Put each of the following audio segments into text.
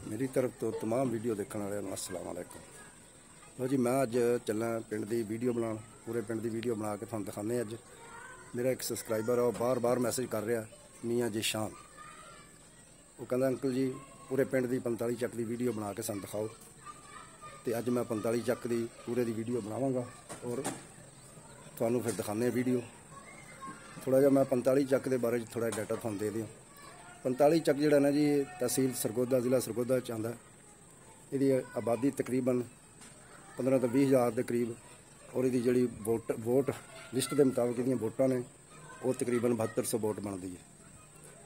मेरी तरफ तो तमाम वीडियो देखने वाले अस्सलाम वालेकुम। लो जी, मैं अज चलना पिंड की वीडियो बनाने, पूरे पिंड की वीडियो बना के तुहानूं दिखाने। अज मेरा एक सबसक्राइबर है, बार बार मैसेज कर रहा, मियाँ जिशान। वो कहता अंकल जी पूरे पिंड की 45 चक की वीडियो बना के सानूं दिखाओ। तो अज मैं 45 चक की पूरे की वीडियो बनावांगा और तुहानूं फिर दिखाने वीडियो। थोड़ा जिहा मैं 45 चक के बारे थोड़ा डाटा तुहानूं दे दियां। 45 चक जिहड़ा ना जी तहसील सरगोदा, जिला सरगोदा च आंदा। इहदी आबादी तकरीबन 15 तो 20 हज़ार के करीब और इहदी जिहड़ी वोट लिस्ट के मुताबिक इहदियां वोटां ने वो तकरीबन 7200 वोट बनती है।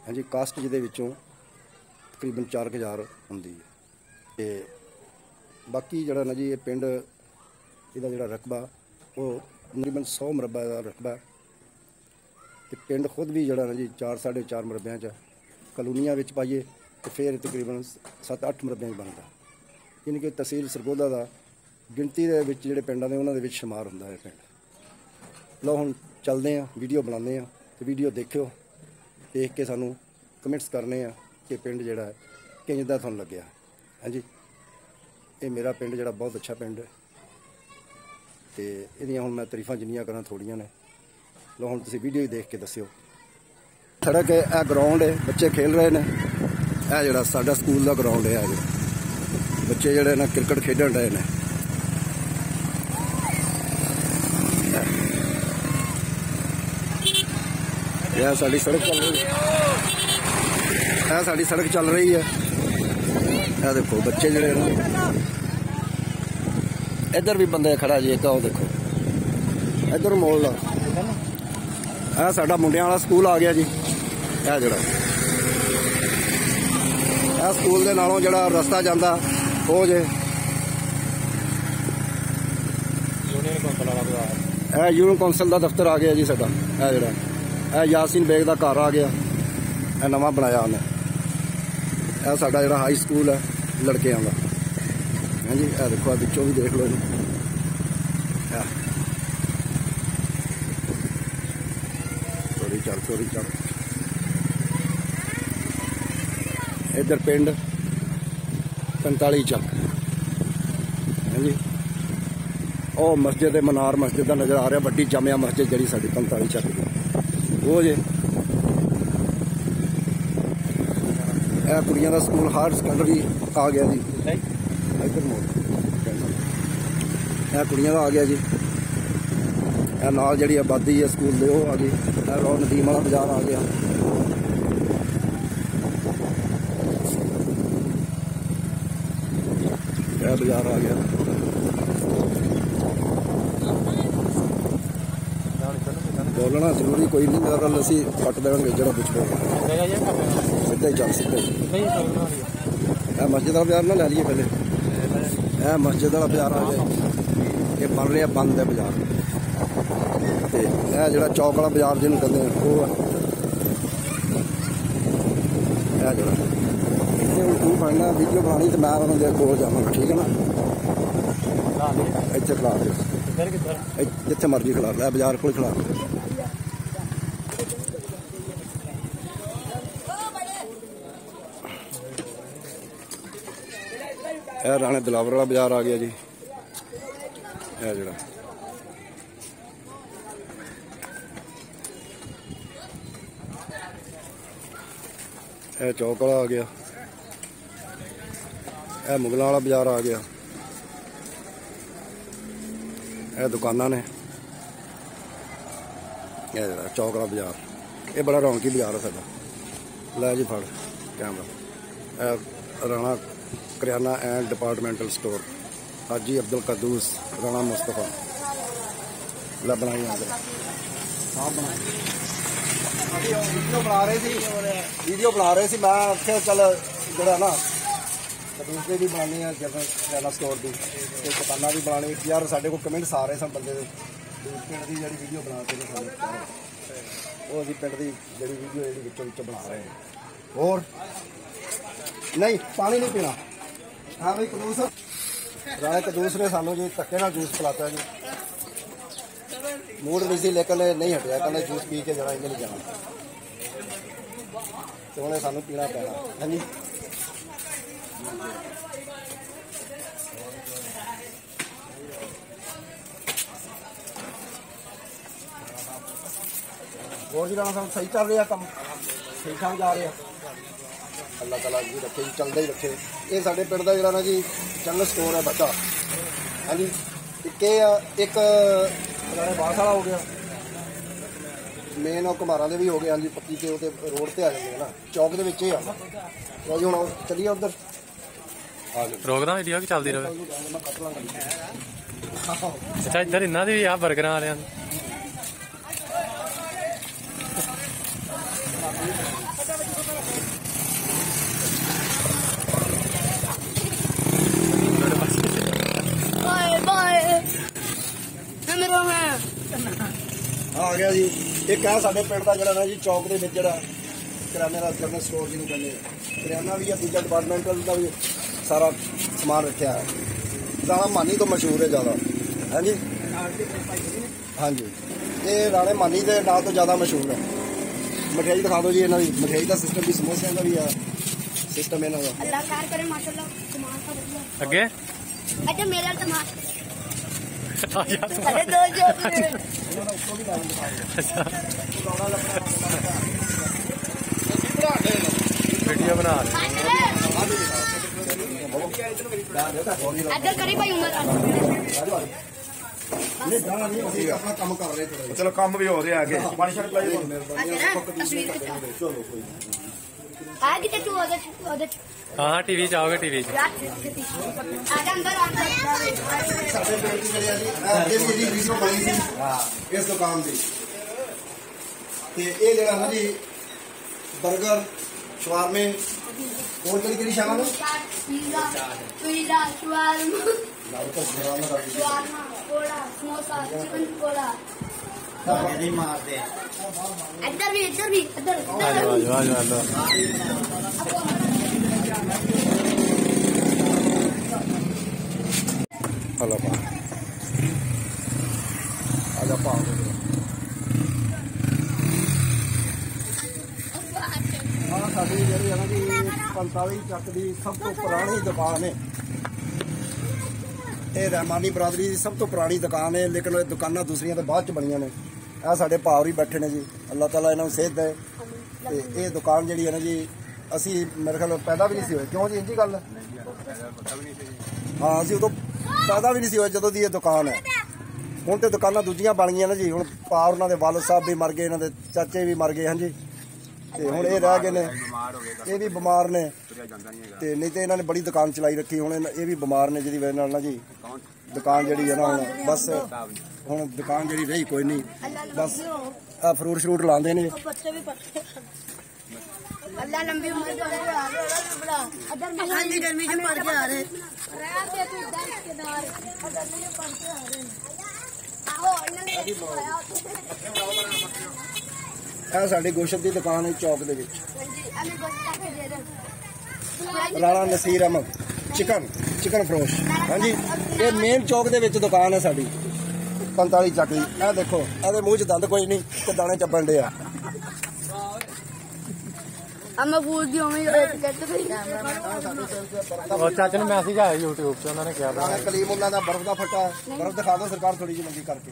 हाँ जी, कास्ट जिहदे विचों तकरीबन 4000 हुंदी है। ते बाकी जिहड़ा ना जी ये पिंड इहदा जिहड़ा रकबा वो तकरीबन 100 मरबा का रकबा है। ते पिंड खुद भी जिहड़ा ना जी 4 साढ़े 4 मरबियां च कलोनियां विच पाइए तो फिर तकरीबन 7-8 मरबियां बनता। यानी कि तहसील सरगोदा का गिनती के विच जिहड़े पिंडां ने उन्हां दे विच शुमार हुंदा है पिंड। लो हुण चलदे आ, वीडियो बनाने आ ते वीडियो देखियो, देख के सानूं कमेंट्स करने आ कि पिंड जिहड़ा है किंज दा तुहानूं लग्गिया। हाँ जी, ये मेरा पिंड जिहड़ा बहुत अच्छा पिंड है ते इहदियां हुण मैं तारीफां जिन्नियां करां थोड़ियां ने। लो हुण तुसीं वीडियो ही देख के दस्सियो। सड़क है, यह ग्राउंड है, बच्चे खेल रहे हैं। यह जो साडा स्कूल का ग्राउंड है, जो बच्चे जोड़े ना क्रिकेट खेडन रहे हैं। यह साड़ी सड़क चल रही है, यह साड़ी सड़क चल रही है। यह देखो बच्चे जोड़े ना, इधर भी बंदे खड़ा जी, एक देखो इधर मोड़ ला। यह साडा मुंडियां वाला स्कूल आ गया जी। यह जोड़ा यह स्कूल के नालों जोड़ा रस्ता जाता वो जे यूनियन कौंसल का दफ्तर आ गया जी साडा। यह जोड़ा यह यासीन बेग का घर आ गया, यह नवा बनाया उन्हें। यह साडा जोड़ा हाई स्कूल है लड़कियां का। हाँ जी, यह देखो पिछों भी देख लो। चोरी चल इधर पिंड 45 चक। हाँ जी, और मस्जिद मनार मस्जिद का नज़र आ रहा, वड्डी जामिया मस्जिद जी साडी 45 चक वो जे। यह कुड़ियां का स्कूल हायर सेकेंडरी आ गया जी। इधर मोड़ यह कुड़ियां का आ गया जी। यह नाल जी आबादी है स्कूल दे वो आ गई। यह नदीम वाला बाजार आ गया। यह बाजार आ गया। बोलना जरूरी कोई नहीं, मेरा गल असीं कट देंगे जो कुछ सीधा ही चल सीधा ही। यह मस्जिद वाला बाजार ना लै लीए पहले। यह मस्जिद वाला बाजार आ गया, ये बन रहा बंद है बाजार। यह जो चौक वाला बाजार जिन्होंने कहते हैं वो है। यह जो तू बनना वीडियो बनानी तो मैं उन्होंने कोल जावांगा, ठीक है ना। इतने खिला दे जिथे मर्जी खिला लै, बाजार को खिला दे। यह राणे दिलावर वाला बाजार आ गया जी। यह जो यह चौक वाला आ गया। यह मुगलों वाला बाजार आ गया। यह दुकाना ने। यह जरा चौक वाला बाजार, ये बड़ा रौनकी बाजार है साडा। लै जी फड़ कैमरा। यह Rana Kiryana and departmental store, Haji Abdul Quddus Rana Mustafa. लै बनाई आगे वीडियो बना रहे थे, मैं आख्या चल जरा ना दूसरे भी बनानी है जनरल स्टोर की दुकाना भी बनानी यार। साढ़े को कमेंट्स आ रहे सन बंदे पिंड की जी वीडियो बना के वो अभी पिंड की जी वीडियो जी बना रहे हैं। और नहीं पानी नहीं पीना। हाँ भाई कदूस राणे कदूस ने सानू जी धक्के नाल जूस पिलाता जी। मूड नहीं सी लेकिन नहीं हटिया, कहते जूस पी के जाना, इन्हें नहीं जाना। तो उन्हें सानू पीना पैना। हाँ जी ਹੋਰ ਜੀ ਰਾਣਾ ਸਾਹਿਬ ਸਹੀ ਚੱਲ ਰਿਹਾ ਕੰਮ, ਠੀਕ ਠਾਕ ਜਾ ਰਿਹਾ। ਅੱਲਾਹ ਤਾਲਾ ਜੀ ਰੱਖੇ ਜੀ, ਚੱਲਦਾ ਹੀ ਰੱਖੇ। ਇਹ ਸਾਡੇ ਪਿੰਡ ਦਾ ਜਿਹੜਾ ਨਾ ਜੀ ਜਨਰਲ ਸਟੋਰ ਹੈ ਬੱਚਾ। ਹਾਂਜੀ ਇੱਕ ਇਹ ਆ, ਇੱਕ ਪੁਰਾਣੇ ਬਾਸ ਵਾਲਾ ਹੋ ਗਿਆ, ਮੇਨ ਉਹ ਘਮਾਰਾਂ ਦੇ ਵੀ ਹੋ ਗਏ। ਹਾਂਜੀ ਪੱਕੀ ਤੇ ਉਹ ਤੇ ਰੋਡ ਤੇ ਆ ਜਾਂਦੇ ਹੈ ਨਾ, ਚੌਕ ਦੇ ਵਿੱਚ ਹੀ ਆ। ਲਓ ਜੀ ਹੁਣ ਚੱਲੀਏ ਉੱਧਰ। ਰੋਕਦਾ ਵੀਡੀਓ ਕਿ ਚੱਲਦੀ ਰਹੇ। ਅੱਛਾ ਇੱਧਰ ਇਹਨਾਂ ਦੀ ਵੀ ਆ ਬਰਗਰਾਂ ਵਾਲਿਆਂ ਦੀ। ਆ ਗਿਆ ਜੀ ਇੱਕ ਆ ਸਾਡੇ ਪਿੰਡ ਦਾ ਜਿਹੜਾ ਨਾ ਜੀ ਚੌਕ ਦੇ ਵਿੱਚ ਜਿਹੜਾ ਕਰਿਆਨੇ ਦਾ ਜਨਰਲ ਸਟੋਰ ਜਿਹਨੂੰ ਕਹਿੰਦੇ ਆ, ਕਰਿਆਨਾ ਵੀ ਆ, ਦੂਜਾ ਡਿਪਾਰਟਮੈਂਟਲ ਦਾ ਵੀ ਸਾਰਾ ਸਮਾਨ ਰੱਖਿਆ ਹੈ। ਰਾਣਾ ਮਾਨੀ ਤੋਂ ਮਸ਼ਹੂਰ ਹੈ ਜ਼ਿਆਦਾ। ਹਾਂਜੀ ਹਾਂਜੀ ਇਹ ਰਾਣੇ ਮਾਨੀ ਦੇ ਨਾਂ ਤੋਂ ਜ਼ਿਆਦਾ ਮਸ਼ਹੂਰ ਹੈ। ਮਠਿਆਈ ਦਿਖਾ ਦਿਓ ਜੀ ਇਹਨਾਂ ਦੀ। ਮਠਿਆਈ ਦਾ ਸਿਸਟਮ ਵੀ, ਸਮੋਸਿਆਂ ਦਾ ਵੀ ਆ ਸਿਸਟਮ ਇਹਨਾਂ ਦਾ। ਅੱਲਾਹ ਕਾਰ ਕਰੇ ਮਾਸ਼ਾਅੱਲਾ ਕਮਾਲ ਕਰ ਰਿਹਾ। ਅੱਗੇ ਅੱਛਾ ਮੇਰੇ ਨਾਲ ਤਮਾਸ਼ ਆ ਜਾ ਸਾਡੇ ਦੋ ਜੋ ਵੀਡੀਓ ਬਣਾ ਅੱਧਰ ਕਰੀ ਭਾਈ ਉਮਰ ਨਹੀਂ ਗਾਣਾ ਨਹੀਂ, ਅਸੀਂ ਆਪਣਾ ਕੰਮ ਕਰ ਰਹੇ ਥੋੜਾ। ਚਲੋ ਕੰਮ ਵੀ ਹੋ ਰਿਹਾ ਅੱਗੇ। ਪਾਣੀ ਛੱਡ ਲਾਈ ਤਸਵੀਰ ਖਿਚਾ ਚਲੋ ਕੋਈ ਆ ਕਿਤੇ ਤੂੰ ਉਹਦੇ ਹਾਂ ਟੀਵੀ ਚ ਆਓਗੇ ਟੀਵੀ ਚ। ਆਜਾ ਅੰਦਰ ਸਾਡੇ ਪਿੰਡ ਦੀ ਜਿਹੜੀ ਇਹ ਮੇਰੀ ਵੀਡੀਓ ਬਣੀ ਸੀ ਇਸ ਦੁਕਾਨ ਦੀ। ਤੇ ਇਹ ਜਿਹੜਾ ਨਾ ਜੀ 버ਗਰ, ਸ਼ਵਾਰਮੇ, ਹੋਰ ਕਿਹੜੀ ਸ਼ਾਮਾਂ ਨੂੰ ਪੀਜ਼ਾ ਸ਼ਵਾਰਮਾ ਕੋਲਾ ਸਮੋਸਾ ਚਿਕਨ ਕੋਲਾ ਨਹੀਂ ਮਾਰਦੇ। ਇੱਧਰ ਵੀ ਇੱਧਰ ਆ ਜਾਓ ਆ ਜਾਓ ਆ ਜਾਓ। ਹਲਾ ਪਾ ਆ ਜਾ ਪਾ। ਹਾਂ ਸਾਡੀ ਜਿਹੜੀ ਹੈ ਨਾ ਜੀ 45 ਚੱਕ ਦੀ ਸਭ ਤੋਂ ਪੁਰਾਣੀ ਦੁਕਾਨ ਹੈ। ਇਹ ਰਹਿਮਾਨੀ ਬਰਾਦਰੀ ਦੀ ਸਭ ਤੋਂ ਪੁਰਾਣੀ ਦੁਕਾਨ ਹੈ, ਲੇਕਿਨ ਇਹ ਦੁਕਾਨਾਂ ਦੂਸਰੀਆਂ ਤਾਂ ਬਾਅਦ ਚ ਬਣੀਆਂ ਨੇ। ਆ ਸਾਡੇ ਭਾਵ ਹੀ ਬੈਠੇ ਨੇ ਜੀ, ਅੱਲਾਹ ਤਾਲਾ ਇਹਨਾਂ ਨੂੰ ਸਿਹਤ ਦੇ। ਤੇ ਇਹ ਦੁਕਾਨ ਜਿਹੜੀ ਹੈ ਨਾ ਜੀ ਅਸੀਂ ਮੇਰੇ ਖਿਆਲ ਪੈਦਾ ਵੀ ਨਹੀਂ ਸੀ ਹੋਏ। ਕਿਉਂ ਜੀ ਇੰਜੀ ਗੱਲ? ਹਾਂ ਅਸੀਂ ਉਦੋਂ ਪੈਦਾ ਵੀ ਨਹੀਂ ਸੀ ਹੋਏ ਜਦੋਂ ਦੀ ਇਹ ਦੁਕਾਨ ਹੈ। ਹੁਣ ਤੇ ਦੁਕਾਨਾਂ ਦੂਜੀਆਂ ਬਣ ਗਈਆਂ ਨੇ ਜੀ। ਹੁਣ ਭਾਵ ਉਹਨਾਂ ਦੇ ਵਾਲਦ ਸਾਹਿਬ ਵੀ ਮਰ ਗਏ, ਇਹਨਾਂ ਦੇ ਚਾਚੇ ਵੀ ਮਰ ਗਏ। ਹਾਂਜੀ ਤੇ ਹੁਣ ਇਹ ਰਹਿ ਗਏ ਨੇ, ਇਹ ਵੀ ਬਿਮਾਰ ਨੇ। ਤੇ ਨਹੀਂ ਤੇ ਇਹਨਾਂ ਨੇ ਬੜੀ ਦੁਕਾਨ ਚਲਾਈ ਰੱਖੀ। ਹੁਣ ਇਹ ਵੀ ਬਿਮਾਰ ਨੇ, ਜਿਹਦੀ ਵਜ੍ਹਾ ਨਾਲ ਨਾ ਜੀ ਦੁਕਾਨ ਜਿਹੜੀ ਹੈ ਨਾ ਹੁਣ ਬਸ ਹੁਣ ਦੁਕਾਨ ਜਿਹੜੀ ਰਹੀ ਕੋਈ ਨਹੀਂ। ਬਸ ਆ ਫਰੂਟ ਸ਼ਰੂਟ ਲਾਉਂਦੇ ਨੇ। ਬੱਚੇ ਵੀ ਪੜ੍ਹਦੇ ਅੱਲਾਹ ਲੰਬੀ ਉਮਰ ਦੇ अदर में गर्मी से पड़ के आ रहे ਇਹ ਸਾਡੀ ਗੋਸ਼ਤ ਦੀ ਦੁਕਾਨ ਹੈ ਚੌਕ ਦੇ ਵਿੱਚ। ਰਾਣਾ ਨਸੀਰ ਅਹਿਮਦ ਚਿਕਨ ਫਰੋਸ਼। ਹਾਂਜੀ ਇਹ ਮੇਨ ਚੌਕ ਦੇ ਵਿੱਚ ਦੁਕਾਨ ਹੈ ਸਾਡੀ 45 ਚੱਕ ਦੀ। ਇਹ ਦੇਖੋ ਇਹਦੇ ਮੂੰਹ 'ਚ ਦੰਦ ਕੋਈ ਨਹੀਂ ਤੇ ਦਾਣੇ ਚੱਬਣ ਡੇ ਆ। ਚਾਚੇ ਨੂੰ ਮੈਸੇਜ ਆਇਆ YouTube ਤੇ, ਉਹਨਾਂ ਨੇ ਕਿਹਾ ਰਾਣਾ ਕਲੀਮ ਉਹਨਾਂ ਦਾ ਬਰਫ਼ ਦਾ ਫੱਟਾ ਹੈ। ਬਰਫ਼ ਦਿਖਾ ਦਿਓ ਸਰਕਾਰ ਥੋੜੀ ਜਿਹੀ ਮੰਗੀ ਕਰਕੇ।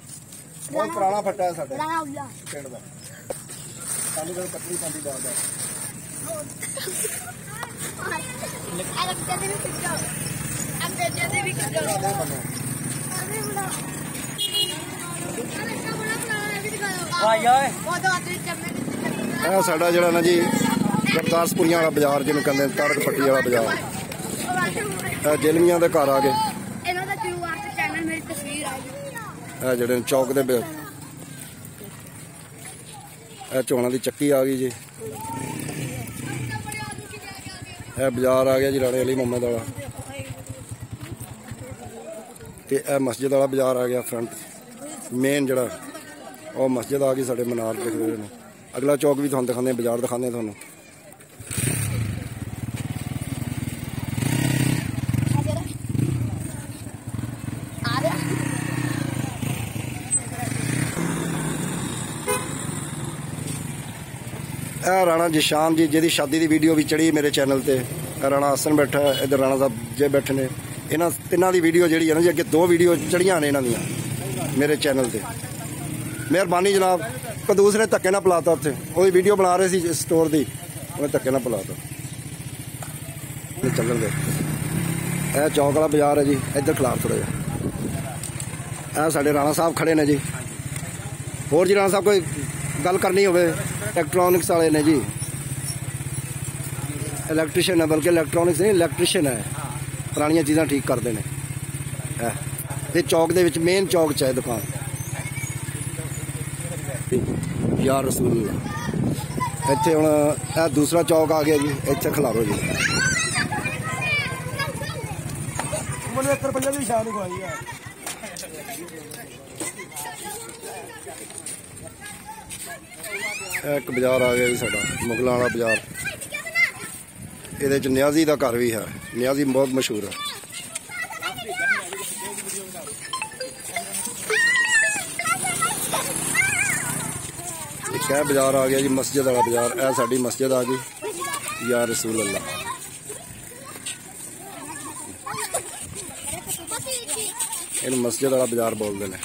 ਬਹੁਤ ਪੁਰਾਣਾ ਫੱਟਾ ਹੈ ਸਾਡੇ ਪਿੰਡ ਦਾ। ਸਾਨੂੰ ਕੋਈ ਪਤਲੀ ਪਾਉਂਦੀ ਬਾਤ ਹੈ। ਇਹ ਸਾਡਾ ਜਿਹੜਾ ਨਾ ਜੀ ਗੁਰਦਾਸਪੁਰੀਆਂ ਵਾਲਾ ਬਾਜ਼ਾਰ ਜਿਹਨੂੰ ਕਹਿੰਦੇ ਤਾਰਕ ਪੱਟੀ ਵਾਲਾ ਬਾਜ਼ਾਰ। ਇਹ ਜੇਲਮੀਆਂ ਦੇ ਘਰ ਆ ਗਏ। ਇਹਨਾਂ ਦਾ QR ਤੇ ਚੈਨਲ ਮੇਰੀ ਤਸਵੀਰ ਆ ਗਈ। ਇਹ ਜਿਹੜੇ ਚੌਕ ਦੇ ਇਹ ਝੋਨਾ ਦੀ ਚੱਕੀ ਆ ਗਈ ਜੀ। ਇਹ ਬਾਜ਼ਾਰ ਆ ਗਿਆ ਜੀ ਰਾਣੇ ਅਲੀ ਮੁਹੰਮਦ ਵਾਲਾ। ਤੇ ਇਹ ਮਸਜਿਦ ਵਾਲਾ ਬਾਜ਼ਾਰ ਆ ਗਿਆ ਫਰੰਟ ਮੇਨ ਜਿਹੜਾ। ਉਹ ਮਸਜਿਦ ਆ ਗਈ ਸਾਡੇ ਮਨਾਰ ਦਿਖ ਰਹੇ ਨੇ। ਅਗਲਾ ਚੌਕ ਵੀ ਤੁਹਾਨੂੰ ਦਿਖਾਉਂਦੇ, ਬਾਜ਼ਾਰ ਦਿਖਾਉਂਦੇ ਤੁਹਾਨੂੰ। ਇਹ ਰਾਣਾ ਜਿਸ਼ਾਨ ਜੀ ਜਿਹਦੀ ਸ਼ਾਦੀ ਦੀ ਵੀਡੀਓ ਵੀ ਚੜੀ ਮੇਰੇ ਚੈਨਲ ਤੇ। ਰਾਣਾ ਹਸਨ ਬੈਠਾ, ਇੱਧਰ ਰਾਣਾ ਸਾਹਿਬ ਜੇ ਬੈਠੇ ਨੇ। ਇਹਨਾਂ ਤਿੰਨਾਂ ਦੀ ਵੀਡੀਓ ਜਿਹੜੀ ਹੈ ਨਾ ਜੀ, ਅੱਗੇ 2 ਵੀਡੀਓ ਚੜੀਆਂ ਨੇ ਇਹਨਾਂ ਦੀਆਂ ਮੇਰੇ ਚੈਨਲ ਤੇ। ਮਿਹਰਬਾਨੀ ਜਨਾਬ। ਕਦੂਸ ਨੇ ਧੱਕੇ ਨਾਲ ਪਲਾਤਾ, ਉੱਥੇ ਉਹਦੀ ਵੀਡੀਓ ਬਣਾ ਰਹੇ ਸੀ ਸਟੋਰ ਦੀ, ਉਹਨੇ ਧੱਕੇ ਨਾਲ ਪਲਾਤਾ। ਚੱਲਣ ਦੇ। ਇਹ ਚੌਕ ਵਾਲਾ ਬਾਜ਼ਾਰ ਹੈ ਜੀ, ਇੱਧਰ ਖਿਲਾਫ ਥੋੜ੍ਹਾ ਜਿਹਾ। ਇਹ ਸਾਡੇ ਰਾਣਾ ਸਾਹਿਬ ਖੜੇ ਨੇ ਜੀ। ਹੋਰ ਜੀ ਰਾਣਾ ਸਾਹਿਬ ਕੋਈ ਗੱਲ ਕਰਨੀ ਹੋਵੇ? ਇਲੈਕਟ੍ਰੋਨਿਕਸ ਵਾਲੇ ਨੇ ਜੀ, ਇਲੈਕਟ੍ਰੀਸ਼ੀਅਨ ਹੈ, ਬਲਕਿ ਇਲੈਕਟ੍ਰੋਨਿਕਸ ਨਹੀਂ ਇਲੈਕਟ੍ਰੀਸ਼ੀਅਨ ਹੈ, ਪੁਰਾਣੀਆਂ ਚੀਜ਼ਾਂ ਠੀਕ ਕਰਦੇ ਨੇ। ਇਹ ਚੌਕ ਦੇ ਵਿੱਚ ਮੇਨ ਚੌਕ 'ਚ ਹੈ ਦੁਕਾਨ। ਯਾ ਰਸੂਲ। ਇੱਥੇ ਹੁਣ ਇਹ ਦੂਸਰਾ ਚੌਕ ਆ ਗਿਆ ਜੀ, ਇੱਥੇ ਖਿਲਾਰੋ ਜੀ। ਮੈਨੂੰ 1 ਰੁਪਏ ਦੀ ਸ਼ਾਨ ਖਵਾਈ ਆ। ਇੱਕ ਬਾਜ਼ਾਰ ਆ ਗਿਆ ਜੀ ਸਾਡਾ, ਮੁਗਲਾਂ ਵਾਲਾ ਬਾਜ਼ਾਰ। ਇਹਦੇ 'ਚ ਨਿਆਜ਼ੀ ਦਾ ਘਰ ਵੀ ਹੈ। ਨਿਆਜ਼ੀ ਬਹੁਤ ਮਸ਼ਹੂਰ ਹੈ। ਇੱਕ ਇਹ ਬਾਜ਼ਾਰ ਆ ਗਿਆ ਜੀ, ਮਸਜਿਦ ਵਾਲਾ ਬਾਜ਼ਾਰ। ਇਹ ਸਾਡੀ ਮਸਜਿਦ ਆ ਗਈ, ਯਾ ਰਸੂਲ ਅੱਲਾ। ਇਹਨੂੰ ਮਸਜਿਦ ਵਾਲਾ ਬਾਜ਼ਾਰ ਬੋਲਦੇ ਨੇ,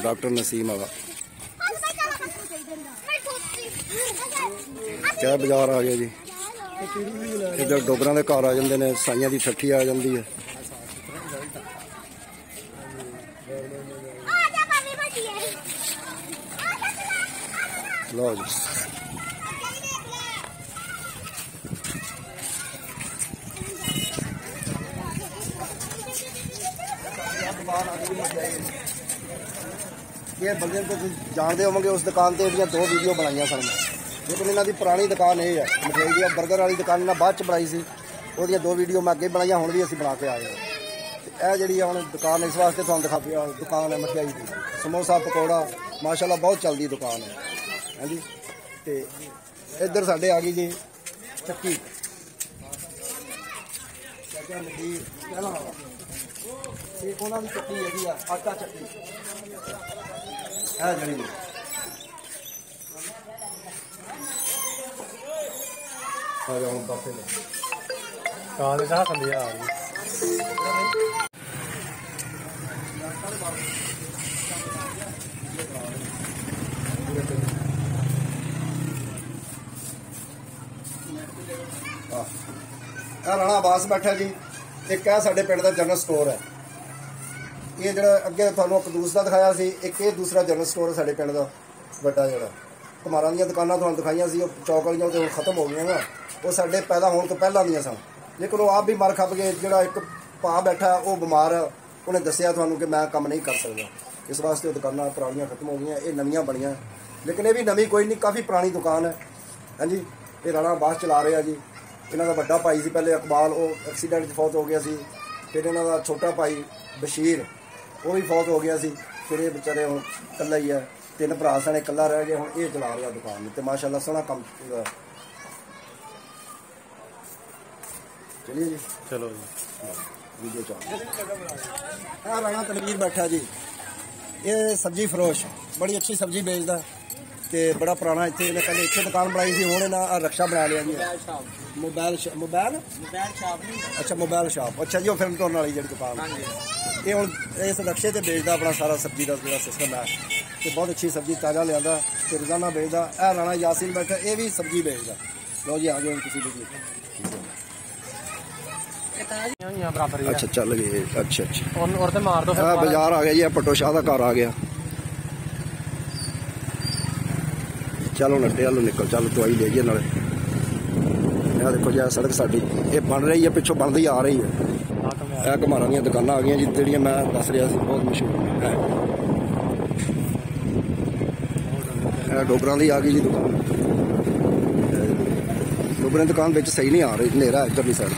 ਡਾਕਟਰ ਨਸੀਮ ਵਾਲਾ। ਕਿਆ ਬਾਜ਼ਾਰ ਆ ਗਿਆ ਜੀ। ਇੱਧਰ ਡੋਗਰਾਂ ਦੇ ਘਰ ਆ ਜਾਂਦੇ ਨੇ, ਸਾਈਆਂ ਦੀ ਠੱਠੀ ਆ ਜਾਂਦੀ ਹੈ। ਲਓ ਜੀ, ਇਹ ਬੰਦੇ ਨੂੰ ਤੁਸੀਂ ਜਾਣਦੇ ਹੋਵੋਗੇ। ਉਸ ਦੁਕਾਨ ਤੇ ਇਹਦੀਆਂ 2 ਵੀਡੀਓ ਬਣਾਈਆਂ ਸਨ। ਲੇਕਿਨ ਇਹਨਾਂ ਦੀ ਪੁਰਾਣੀ ਦੁਕਾਨ ਇਹ ਹੈ, ਮਠਿਆਈ ਦੀ ਬਰਗਰ ਵਾਲੀ ਦੁਕਾਨ ਇਹਨਾਂ ਬਾਅਦ 'ਚ ਬਣਾਈ ਸੀ। ਉਹਦੀਆਂ 2 ਵੀਡੀਓ ਮੈਂ ਅੱਗੇ ਬਣਾਈਆਂ, ਹੁਣ ਵੀ ਅਸੀਂ ਬਣਾ ਕੇ ਆਏ ਹਾਂ। ਇਹ ਜਿਹੜੀ ਹੁਣ ਦੁਕਾਨ ਇਸ ਵਾਸਤੇ ਤੁਹਾਨੂੰ ਦਿਖਾ ਪਿਆ, ਦੁਕਾਨ ਹੈ ਮਠਿਆਈ ਦੀ। ਸਮੋਸਾ ਪਕੌੜਾ ਮਾਸ਼ਾਅੱਲਾ ਬਹੁਤ ਚੱਲਦੀ ਦੁਕਾਨ ਹੈ। ਹਾਂਜੀ। ਤੇ ਇੱਧਰ ਸਾਡੇ ਆ ਗਈ ਜੀ ਚੱਕੀ। ਇਹ ਉਹਨਾਂ ਦੀ ਚੱਕੀ ਹੈਗੀ ਆ, ਆਟਾ ਚੱਕੀ। ਇਹ ਜਿਹੜੀ ਆ ਜਾਓ ਪਾਸੇ ਲੈ ਕਾਂ ਦੇ ਸਾਹ ਥੱਲੇ ਆ ਰਹੀ। ਰਾਣਾ ਆਬਾਸ ਬੈਠਾ ਜੀ। ਇੱਕ ਇਹ ਸਾਡੇ ਪਿੰਡ ਦਾ ਜਨਰਲ ਸਟੋਰ ਹੈ। ਇਹ ਜਿਹੜਾ ਅੱਗੇ ਤੁਹਾਨੂੰ ਕਦੂਸ ਦਾ ਦਿਖਾਇਆ ਸੀ, ਇੱਕ ਇਹ ਦੂਸਰਾ ਜਨਰਲ ਸਟੋਰ ਹੈ ਸਾਡੇ ਪਿੰਡ ਦਾ ਵੱਡਾ। ਜਿਹੜਾ ਕੁਮਾਰਾਂ ਦੀਆਂ ਦੁਕਾਨਾਂ ਤੁਹਾਨੂੰ ਦਿਖਾਈਆਂ ਸੀ, ਉਹ ਚੌਕ ਵਾਲੀਆਂ ਉਹ ਹੁਣ ਖਤਮ ਹੋ ਗਈਆਂ ਨਾ। ਉਹ ਸਾਡੇ ਪੈਦਾ ਹੋਣ ਤੋਂ ਪਹਿਲਾਂ ਦੀਆਂ ਸਨ। ਲੇਕਿਨ ਉਹ ਆਪ ਵੀ ਮਰ ਖੱਪ ਗਏ। ਜਿਹੜਾ ਇੱਕ ਭਾ ਬੈਠਾ ਉਹ ਬਿਮਾਰ ਆ, ਉਹਨੇ ਦੱਸਿਆ ਤੁਹਾਨੂੰ ਕਿ ਮੈਂ ਕੰਮ ਨਹੀਂ ਕਰ ਸਕਦਾ, ਇਸ ਵਾਸਤੇ ਉਹ ਦੁਕਾਨਾਂ ਪੁਰਾਣੀਆਂ ਖਤਮ ਹੋ ਗਈਆਂ। ਇਹ ਨਵੀਆਂ ਬਣੀਆਂ, ਲੇਕਿਨ ਇਹ ਵੀ ਨਵੀਂ ਕੋਈ ਨਹੀਂ, ਕਾਫੀ ਪੁਰਾਣੀ ਦੁਕਾਨ ਹੈ। ਹਾਂਜੀ। ਇਹ ਰਾਣਾ ਆਬਾਸ ਚਲਾ ਰਿਹਾ ਜੀ। ਇਹਨਾਂ ਦਾ ਵੱਡਾ ਭਾਈ ਸੀ ਪਹਿਲੇ ਇਕਬਾਲ, ਉਹ ਐਕਸੀਡੈਂਟ 'ਚ ਫੌਤ ਹੋ ਗਿਆ ਸੀ। ਫਿਰ ਇਹਨਾਂ ਦਾ ਛੋਟਾ ਭਾਈ ਬਸ਼ੀਰ, ਉਹ ਵੀ ਫੌਤ ਹੋ ਗਿਆ ਸੀ। ਫਿਰ ਇਹ ਵਿਚਾਰੇ ਹੁਣ ਇਕੱਲਾ ਹੀ ਹੈ। 3 ਭਰਾ ਸਨ, ਇਕੱਲਾ ਰਹਿ ਗਿਆ। ਹੁਣ ਇਹ ਚਲਾ ਰਿਹਾ ਦੁਕਾਨ ਤੇ ਮਾਸ਼ਾਅੱਲਾ ਸੋਹਣਾ ਕੰਮ। ਚਲਿਏ ਜੀ, ਚਲੋ ਜੀ ਵੀਡੀਓ ਚਾਹ। ਇਹ ਰਾਣਾ ਤਨਵੀਰ ਬੈਠਾ ਜੀ। ਇਹ ਸਬਜ਼ੀ ਫਰੋਸ਼, ਬੜੀ ਅੱਛੀ ਸਬਜ਼ੀ ਵੇਚਦਾ ਤੇ ਬੜਾ ਪੁਰਾਣਾ। ਇੱਥੇ ਇਹਨੇ ਪਹਿਲੇ ਇੱਥੇ ਦੁਕਾਨ ਬਣਾਈ ਸੀ, ਹੁਣ ਇਹਨਾਂ ਰਕਸ਼ਾ ਬਣਾ ਲਿਆ ਜੀ। Mobile shop. ਅੱਛਾ, ਮੋਬਾਈਲ ਸ਼ਾਪ। ਅੱਛਾ ਜੀ, ਉਹ ਫਿਲਮ ਟੋਨ ਵਾਲੀ ਜਿਹੜੀ ਦੁਕਾਨ। ਇਹ ਹੁਣ ਇਸ ਰਕਸ਼ੇ ਤੇ ਵੇਚਦਾ ਆਪਣਾ ਸਾਰਾ ਸਬਜ਼ੀ ਦਾ ਜਿਹੜਾ ਸਿਸਟਮ ਹੈ। ਤੇ ਬਹੁਤ ਅੱਛੀ ਸਬਜ਼ੀ ਤਾਜ਼ਾ ਲਿਆਂਦਾ ਤੇ ਰੋਜ਼ਾਨਾ ਵੇਚਦਾ। ਇਹ ਰਾਣਾ ਯਾਸੀਨ ਬੈਠਾ, ਇਹ ਵੀ ਸਬਜ਼ੀ ਵੇਚਦਾ। ਲਓ ਜੀ, ਆ ਜਾਓ ਤੁਸੀਂ ਵੀ। ਬਰਾਬਰ ਹੀ ਅੱਛਾ, ਚੱਲ ਗਏ। ਅੱਛਾ ਔਰ ਤੇ ਮਾਰ ਦੋ। ਆ ਬਾਜ਼ਾਰ ਆ ਗਿਆ ਜੀ। ਇਹ ਪੱਟੋ ਸ਼ਾਹ ਦਾ ਘਰ ਆ ਗਿਆ। ਚਲੋ ਨੱਟੇ ਵੱਲੋਂ ਨਿਕਲ, ਚੱਲ ਦਵਾਈ ਲੈ ਜਾਈਏ ਨਾਲੇ। ਇਹ ਦੇਖੋ ਜੀ, ਸੜਕ ਸਾਡੀ ਇਹ ਬਣ ਰਹੀ ਹੈ, ਪਿੱਛੋਂ ਬਣਦੀ ਆ ਰਹੀ ਹੈ। ਇਹ ਘਮਾਰਾਂ ਦੀਆਂ ਦੁਕਾਨਾਂ ਆ ਗਈਆਂ ਜੀ, ਜਿਹੜੀਆਂ ਮੈਂ ਦੱਸ ਰਿਹਾ ਸੀ, ਬਹੁਤ ਮਸ਼ਹੂਰ ਹੈ। ਇਹ ਡੋਗਰਾਂ ਦੀ ਆ ਗਈ ਜੀ ਦੁਕਾਨ। ਡੋਗਰਾਂ ਦੀ ਦੁਕਾਨ ਵਿੱਚ ਸਹੀ ਨਹੀਂ ਆ ਰਹੀ, ਹਨੇਰਾ ਇੱਧਰਲੀ ਸਾਈਡ।